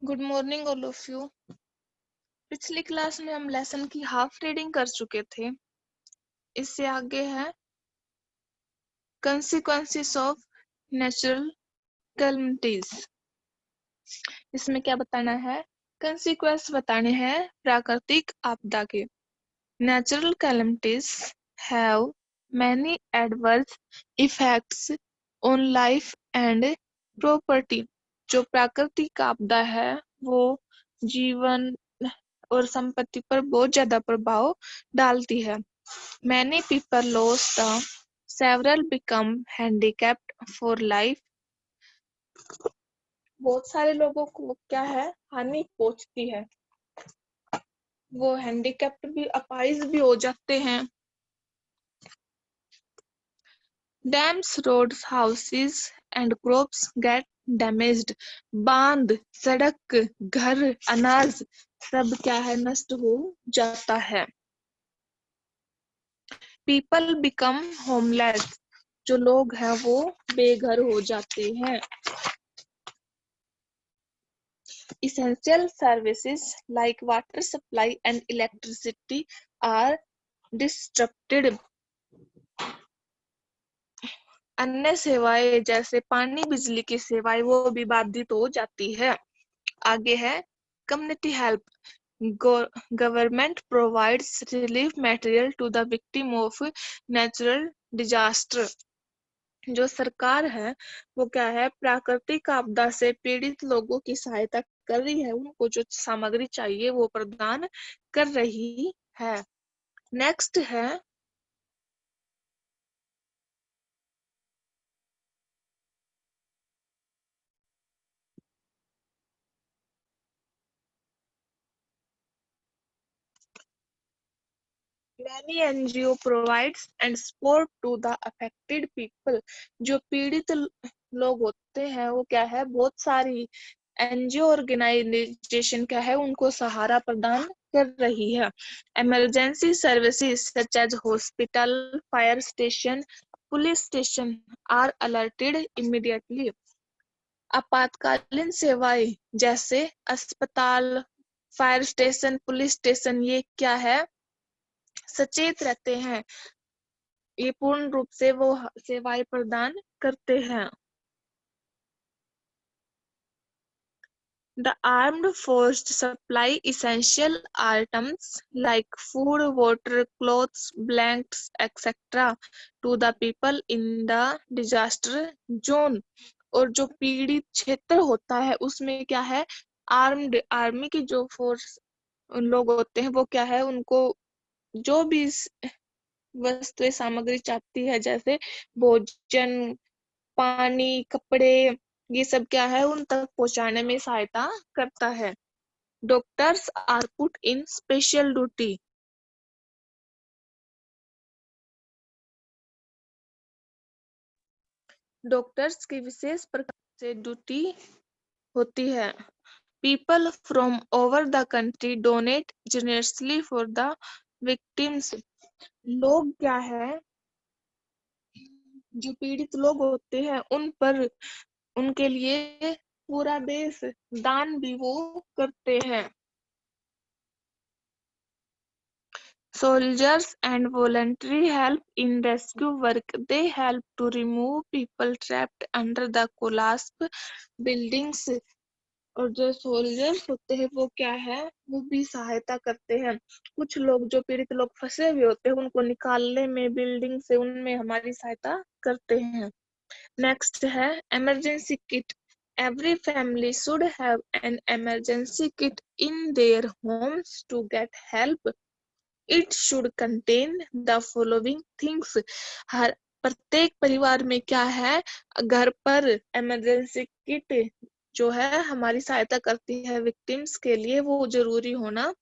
Good morning all of you. पिछली class में हम लेसन की हाफ रीडिंग कर चुके थे। इससे आगे है कंसिक्वेंसेस ऑफ नेचुरल कैलमिटीज। इसमें क्या बताना है? कंसिक्वेंस बताने हैं प्राकृतिक आपदा के। Natural calamities have many adverse effects on life and property. जो प्राकृतिक आपदा है वो जीवन और संपत्ति पर बहुत ज्यादा प्रभाव डालती है। Many people lose the several become handicapped for life। बहुत सारे लोगों को क्या है, हानि पहुंचती है, वो हैंडीकैप्ड भी, अपाहिज भी हो जाते हैं। Dams, roads, houses and crops get damaged। बांध, सड़क, घर, अनाज सब क्या है, नष्ट हो जाता है। People become homeless। जो लोग हैं वो बेघर हो जाते हैं। Essential services like water supply and electricity are disrupted। अन्य सेवाएं जैसे पानी बिजली की सेवाएं वो भी बाधित हो जाती है। आगे है community help. Government provides relief material to the victim of natural disaster. जो सरकार है वो क्या है, प्राकृतिक आपदा से पीड़ित लोगों की सहायता कर रही है, उनको जो सामग्री चाहिए वो प्रदान कर रही है। नेक्स्ट है many NGO provides and support to the affected people। जो पीड़ित लोग होते हैं वो क्या है, बहुत सारी एनजीओ ऑर्गेनाइजेशन क्या है, उनको सहारा प्रदान कर रही है। Emergency services such as hospital, fire station, police station are alerted immediately. आपातकालीन सेवाएं जैसे अस्पताल, फायर स्टेशन, पुलिस स्टेशन ये क्या है, सचेत रहते हैं, ये पूर्ण रूप से वो सेवाएं प्रदान करते हैं। The armed forces supply essential items like food, water, clothes, blankets, etc. to the people in the disaster zone। और जो पीड़ित क्षेत्र होता है उसमें क्या है, आर्मी की जो फोर्स लोग होते हैं वो क्या है, उनको जो भी वस्तुएं सामग्री चाहती है जैसे भोजन, पानी, कपड़े, ये सब क्या है उन तक पहुंचाने में सहायता करता है। Doctors are put in special duty. Doctors की विशेष प्रकार से ड्यूटी होती है। People from over the country donate generously for the victims. लोग क्या है, जो पीड़ित लोग होते हैं उन पर, उनके लिए पूरा देश दान भी वो करते हैं। Soldiers and voluntary help in rescue work। They help to remove people trapped under the collapsed buildings। और जो सोल्जर्स होते हैं वो क्या है, वो भी सहायता करते हैं। कुछ लोग जो पीड़ित लोग फंसे हुए होते हैं उनको निकालने में, बिल्डिंग से, उनमें हमारी सहायता करते हैं। नेक्स्ट है emergency kit. Every family should have an emergency kit in their homes to get help। It should contain the following things। हर प्रत्येक परिवार में क्या है, घर पर इमरजेंसी किट जो है हमारी सहायता करती है विक्टिम्स के लिए, वो जरूरी होना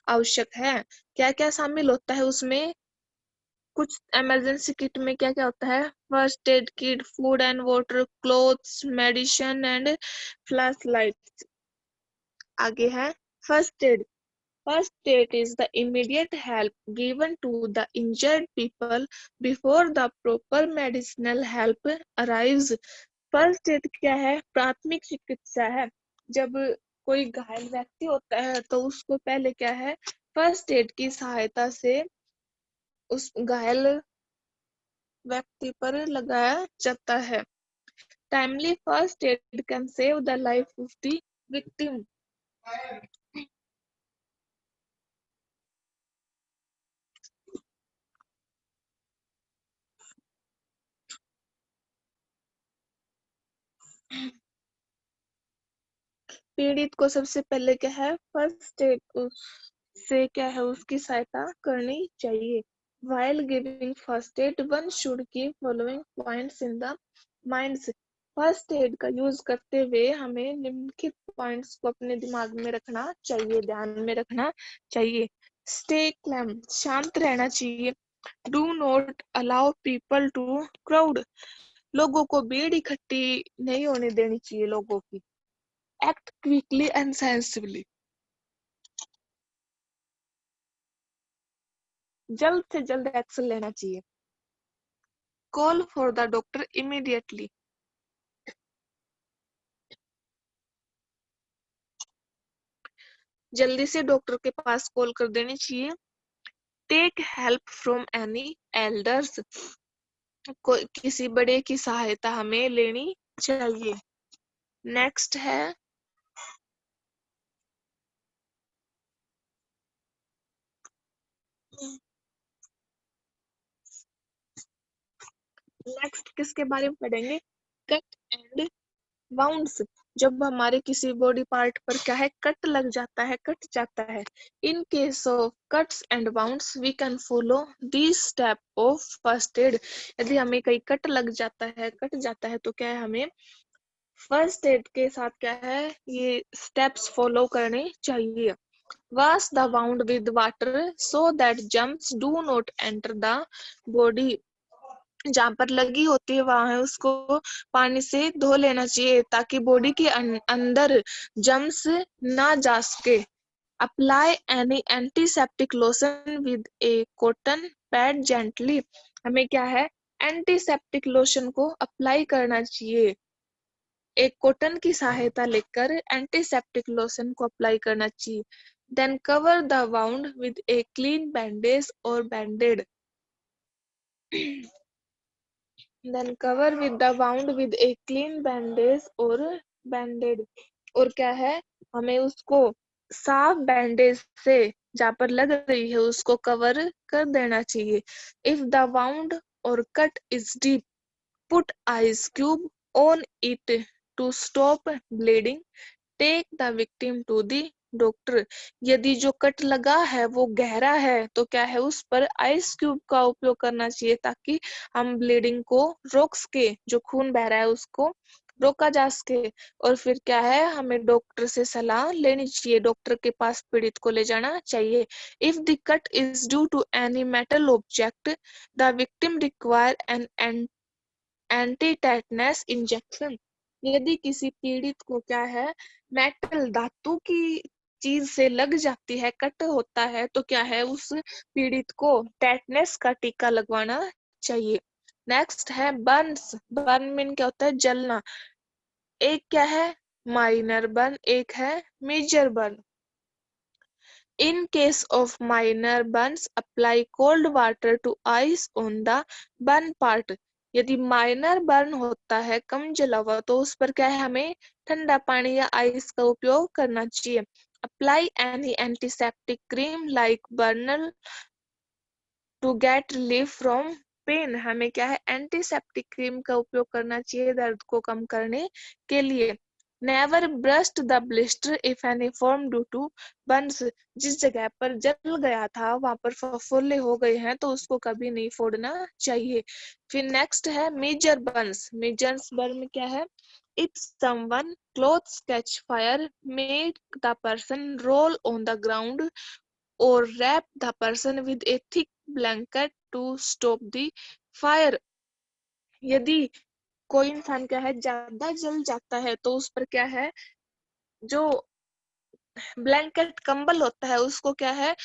आवश्यक है। क्या क्या शामिल होता है उसमें, कुछ इमरजेंसी किट में क्या क्या होता है, first aid kit, food and water, clothes, medicine and flash light. आगे है first aid. First aid is the immediate help given to the injured people before the proper medicinal help arrives। First aid क्या है, प्राथमिक चिकित्सा है। जब कोई घायल व्यक्ति होता है तो उसको पहले क्या है, फर्स्ट एड की सहायता से उस घायल व्यक्ति पर लगाया जाता है। Timely first aid can save the life of the victim. पीड़ित को सबसे पहले क्या है, फर्स्ट एड से क्या है उसकी सहायता करनी चाहिए। While giving first aid, one should keep following points in the minds. First aid का यूज करते हुए हमें निम्नलिखित पॉइंट्स को अपने दिमाग में रखना चाहिए, ध्यान में रखना चाहिए। स्टे क्लैम, शांत रहना चाहिए। Do not allow people to crowd, लोगों को भीड़ इकट्ठी नहीं होने देनी चाहिए लोगों की। एक्ट क्विकली एंड सेंसिबली, जल्द से जल्द एक्शन लेना चाहिए। Call for the doctor immediately, जल्दी से डॉक्टर के पास कॉल कर देनी चाहिए। Take help from any elders, किसी बड़े की सहायता हमें लेनी चाहिए। नेक्स्ट है नेक्स्ट किसके बारे में पढ़ेंगे, कट एंड वाउंड्स, जब हमारे किसी बॉडी पार्ट पर क्या है, कट लग जाता है, कट जाता है। In case of cuts and wounds we can follow this step of first aid, यदि हमें कहीं कट लग जाता है, कट जाता है तो क्या है, हमें फर्स्ट एड के साथ क्या है ये स्टेप्स फॉलो करने चाहिए। Wash the wound with water so that germs do not enter the body, जहां पर लगी होती है वहां उसको पानी से धो लेना चाहिए ताकि बॉडी के अंदर जम्स ना जा सके। Apply any antiseptic lotion with A cotton pad gently, हमें क्या है एंटीसेप्टिक लोशन को अप्लाई करना चाहिए, एक कॉटन की सहायता लेकर एंटीसेप्टिक लोशन को अप्लाई करना चाहिए। Then cover the wound with a clean bandage और bandaged, then cover with the wound with a clean bandage और बैंडेड, और क्या है हमें उसको साफ बैंडेज से जहाँ पर लग रही है उसको कवर कर देना चाहिए। इफ द वाउंड और cut is deep, put ice cube on it to stop bleeding, take the victim to the doctor, यदि जो कट लगा है वो गहरा है तो क्या है उस पर आइस क्यूब का उपयोग करना चाहिए ताकि हम ब्लीडिंग को रोक सके, जो खून बह रहा है उसको रोका जा सके। और फिर क्या है हमें डॉक्टर से सलाह लेनी चाहिए, डॉक्टर के पास पीड़ित को ले जाना चाहिए। If the cut is due to any metal object, the victim require an anti tetanus injection, यदि किसी पीड़ित को क्या है मेटल धातु की चीज से लग जाती है, कट होता है तो क्या है उस पीड़ित को टेटनस का टीका लगवाना चाहिए। नेक्स्ट है बर्न्स, बर्न मीन क्या होता है, जलना। एक क्या है माइनर बर्न, एक है major burn. In case of minor burns, apply cold water to ice on the burn part. यदि माइनर बर्न होता है कम जला हुआ तो उस पर क्या है हमें ठंडा पानी या आइस का उपयोग करना चाहिए। Apply any antiseptic cream like Burnol to get relief from pain, हमें क्या है एंटीसेप्टिक क्रीम का उपयोग करना चाहिए दर्द को कम करने के लिए। Never burst the blister if any form due to burns, जिस जगह पर जल गया था वहां पर फफोले हो गए हैं तो उसको कभी नहीं फोड़ना चाहिए। फिर नेक्स्ट है मेजर बर्न्स, मेजर बर्न में क्या है, if someone clothes catch fire make the person roll on the ground or wrap the person with a thick blanket to stop the fire, यदि कोई इंसान क्या है ज्यादा जल जाता है तो उस पर क्या है जो ब्लैंकेट कंबल होता है उसको क्या है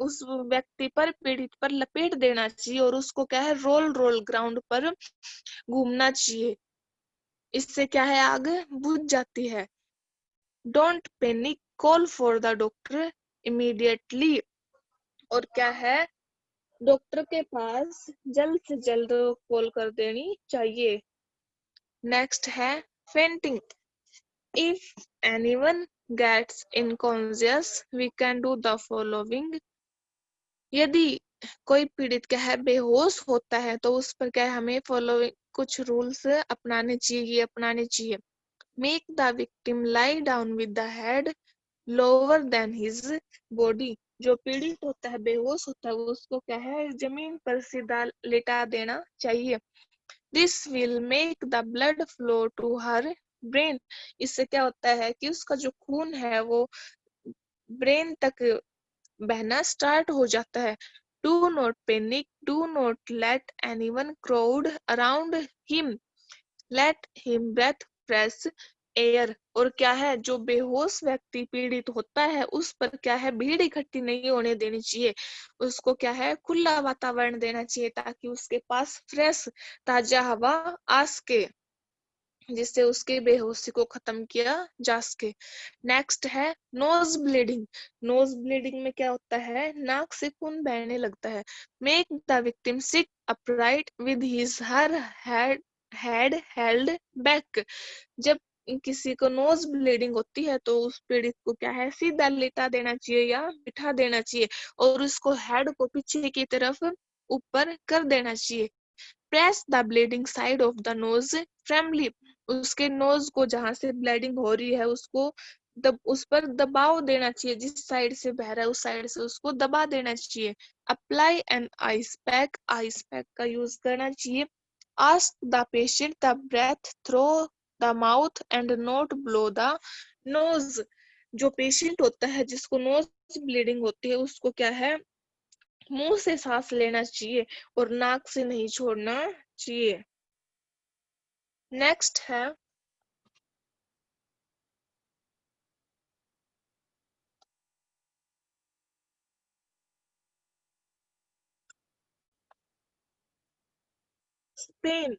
उस व्यक्ति पर पीड़ित पर लपेट देना चाहिए और उसको क्या है रोल रोल ग्राउंड पर घूमना चाहिए, इससे क्या है आग बुझ जाती है। Don't panic, call for the doctor immediately. और क्या है, डॉक्टर के पास जल्द से जल्द कॉल कर देनी चाहिए। नेक्स्ट है fainting. If anyone gets unconscious we can do the following. यदि कोई पीड़ित क्या है बेहोश होता है तो उस पर क्या है हमें फॉलोइंग कुछ रूल्स अपनाने चाहिए, ये अपनाने चाहिए। Make the victim lie down with the head lower than his body. जो पीड़ित होता है बेहोश होता है उसको क्या है जमीन पर सीधा लेटा देना चाहिए। This will make the blood flow to her brain. इससे क्या होता है कि उसका जो खून है वो ब्रेन तक बहना स्टार्ट हो जाता है। Do not panic, do not let anyone crowd around him, let him breathe fresh air. और क्या है जो बेहोश व्यक्ति पीड़ित होता है उस पर क्या है भीड़ इकट्ठी नहीं होने देनी चाहिए, उसको क्या है खुला वातावरण देना चाहिए ताकि उसके पास फ्रेश ताजा हवा आ सके, जिससे उसकी बेहोशी को खत्म किया जा सके। नेक्स्ट है नोज ब्लीडिंग। नोज ब्लीडिंग में क्या होता है नाक से खून बहने लगता है। Make the victim sit upright with his her head held back. जब किसी को नोज ब्लीडिंग होती है तो उस पीड़ित को क्या है सीधा लेटा देना चाहिए या बिठा देना चाहिए और उसको हेड को पीछे की तरफ ऊपर कर देना चाहिए। Press the bleeding side of the nose firmly. उसके नोज को जहां से ब्लीडिंग हो रही है उसको उस पर दबाव देना चाहिए, जिस साइड से बह रहा है उस साइड से उसको दबा देना चाहिए। Apply an ice pack, ice pack का यूज करना चाहिए। Ask the patient the breathe through the mouth and not blow the nose. जो पेशेंट होता है जिसको नोज ब्लीडिंग होती है उसको क्या है मुंह से सांस लेना चाहिए और नाक से नहीं छोड़ना चाहिए। नेक्स्ट है स्पेन।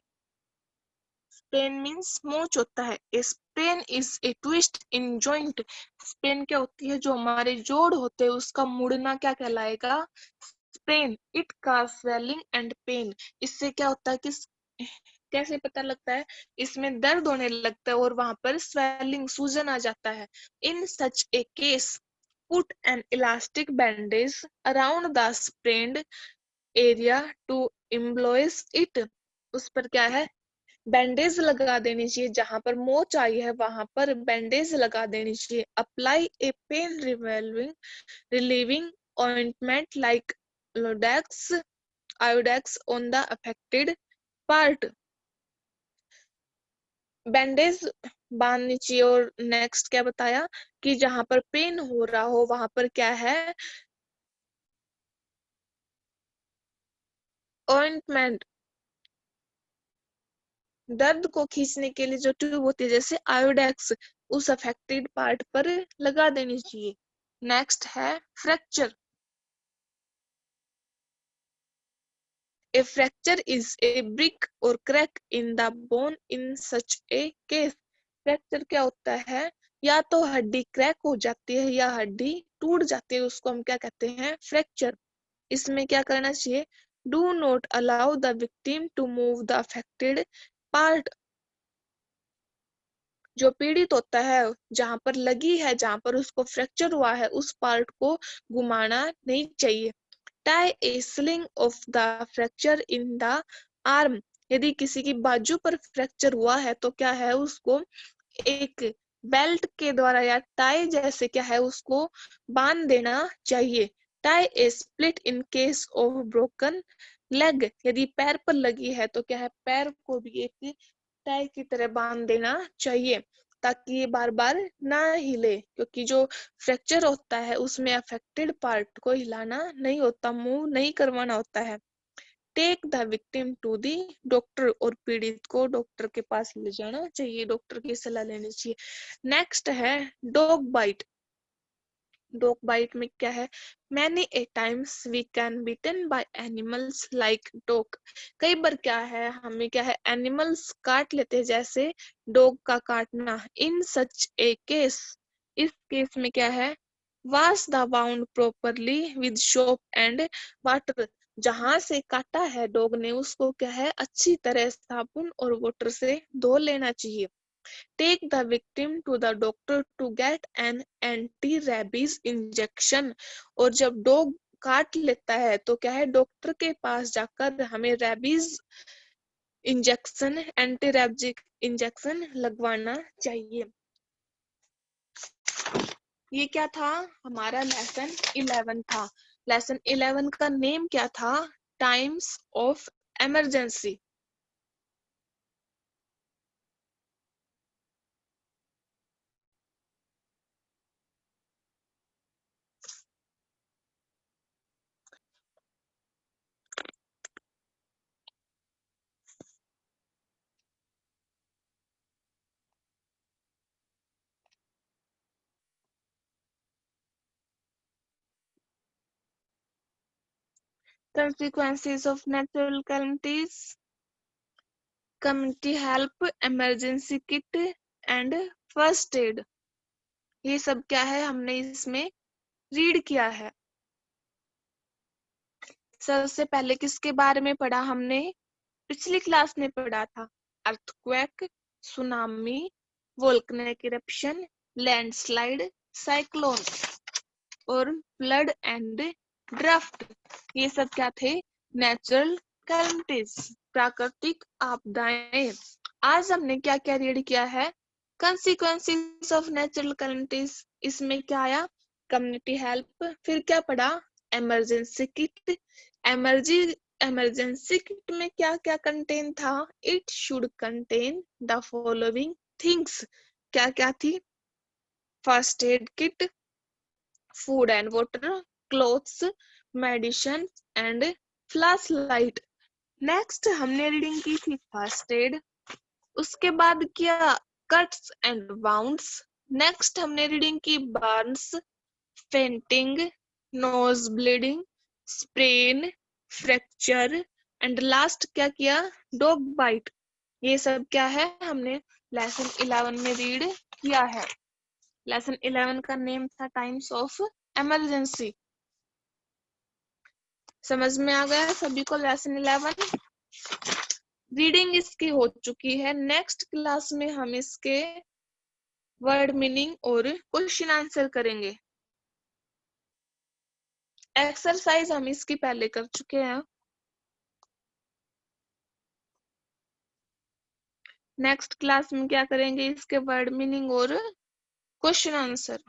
स्पेन मीन्स मोच होता है। A Spain is a twist in joint. Spain क्या होती है जो हमारे जोड़ होते हैं उसका मुड़ना क्या कहलाएगा स्पेन। इट का स्वेलिंग एंड पेन। इससे क्या होता है कि कैसे पता लगता है इसमें दर्द होने लगता है और वहां पर स्वेलिंग सूजन आ जाता है। In such a case put an elastic bandage around the sprained area to immobilise it. उस पर क्या है बैंडेज लगा देनी चाहिए, जहां पर मोच आई है वहां पर बैंडेज लगा देनी चाहिए। Apply a pain relieving ointment like लोडेक्स Iodex on the affected part. Bandage बांधनी चाहिए। और नेक्स्ट क्या बताया कि जहां पर पेन हो रहा हो वहां पर क्या है ऑइंटमेंट, दर्द को खींचने के लिए जो ट्यूब होती है जैसे आयोडेक्स उस अफेक्टेड पार्ट पर लगा देनी चाहिए। नेक्स्ट है fracture. A fracture is a brick or crack in the bone in such a case. Fracture क्या होता है या तो हड्डी क्रैक हो जाती है या हड्डी टूट जाती है, उसको हम क्या कहते हैं फ्रैक्चर। इसमें क्या करना चाहिए do not allow the victim to move the affected part. जो पीड़ित होता है जहां पर लगी है जहां पर उसको फ्रैक्चर हुआ है उस पार्ट को घुमाना नहीं चाहिए। Tie A sling of the fracture in the arm. यदि किसी की बाजू पर फ्रैक्चर हुआ है तो क्या है उसको एक बेल्ट के द्वारा या टाई जैसे क्या है उसको बांध देना चाहिए। Tie A split in case of broken leg. यदि पैर पर लगी है तो क्या है पैर को भी एक टाई की तरह बांध देना चाहिए ताकि ये बार बार ना हिले, क्योंकि जो फ्रैक्चर होता है उसमें अफेक्टेड पार्ट को हिलाना नहीं होता, मूव नहीं करवाना होता है। Take the victim to the doctor. और पीड़ित को डॉक्टर के पास ले जाना चाहिए, डॉक्टर की सलाह लेनी चाहिए। नेक्स्ट है डॉग बाइट। डॉग बाइट में क्या है many a times we can beaten by animals like dog. कई बार क्या है हमें क्या है एनिमल्स काट लेते हैं जैसे डॉग का काटना। इन सच ए केस इस केस में क्या है, wash the bound properly with soap and water. जहां से काटा है डॉग ने उसको क्या है, अच्छी तरह साबुन और वाटर से धो लेना चाहिए। Take the victim to the doctor to get an anti rabies injection. और जब डॉग काट लेता है तो क्या है, डॉक्टर के पास जाकर हमें rabies injection, anti rabies injection लगवाना चाहिए। ये क्या था, हमारा लेसन 11 था। लेसन 11 का नेम क्या था, times of emergency. Consequences of natural calamities, community help, emergency kit and first aid। ये सब क्या है, हमने इसमें रीड किया है। सबसे पहले किसके बारे में पढ़ा हमने, पिछली क्लास में पढ़ा था, earthquake, tsunami, volcanic eruption, landslide, cyclone और फ्लड एंड ड्राफ्ट। ये सब क्या थे, नेचुरल कैलमिटीज, प्राकृतिक आपदाएं। आज हमने क्या क्या रीड किया है, कंसिक्वेंसेस ऑफ नेचुरल कैलमिटीज। इसमें क्या आया, कम्युनिटी हेल्प, फिर क्या पढ़ा, इमरजेंसी किट। इमरजेंसी किट में क्या क्या कंटेन था, it should contain the following things. क्या क्या थी, first aid kit, food and water, clothes, medicine and flashlight। Next हमने रीडिंग की थी फर्स्ट एड, उसके बाद किया कट्स एंड बाउंड्स। नेक्स्ट हमने रीडिंग की Burns, fainting, nose bleeding, sprain, fracture and last क्या किया, डॉग बाइट। ये सब क्या है, हमने लेसन 11 में रीड किया है। लेसन 11 का नेम था टाइम्स ऑफ इमरजेंसी। समझ में आ गया सभी को लेसन 11। रीडिंग इसकी हो चुकी है। नेक्स्ट क्लास में हम इसके वर्ड मीनिंग और क्वेश्चन आंसर करेंगे। एक्सरसाइज हम इसकी पहले कर चुके हैं। नेक्स्ट क्लास में क्या करेंगे, इसके वर्ड मीनिंग और क्वेश्चन आंसर।